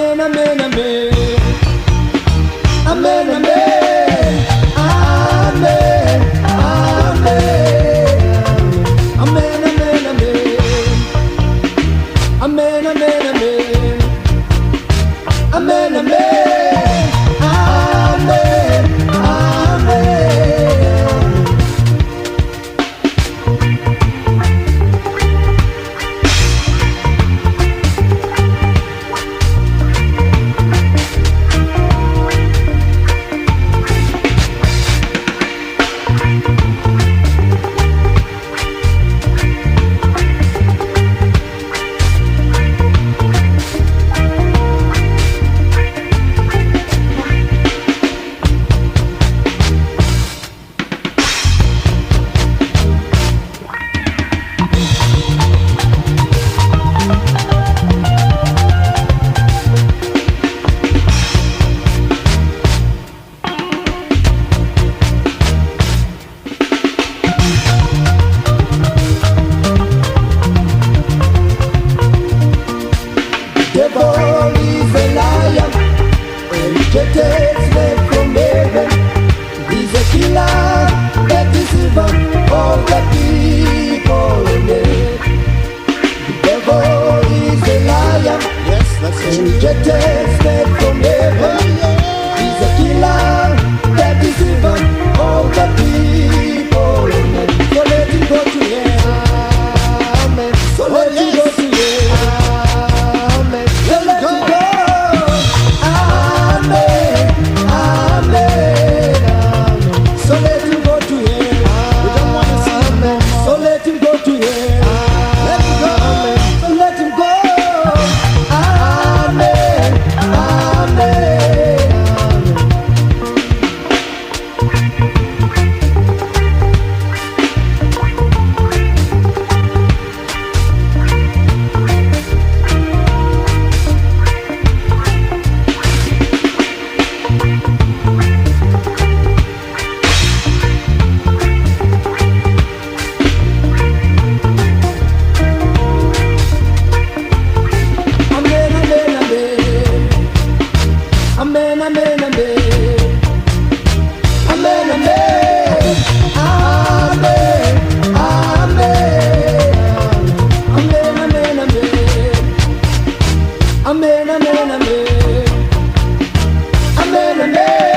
Amen, amen, amen. Amen, amen. Amen, amen. Amen, amen, amen. Amen, amen, amen. Amen, amen. Amen, amen. Devil is a liar, educated slave from heaven. He's a killer, the deceiver of the people. The devil is a liar, yes, that's it. Educated slave from heaven. He's a killer, the deceiver of the people. So let him go to hell. Amen. So let him go to hell. Amen, amen, amen. Amen, amen. Amen, amen. Amen, amen, amen. Amen, amen, amen. Amen, amen.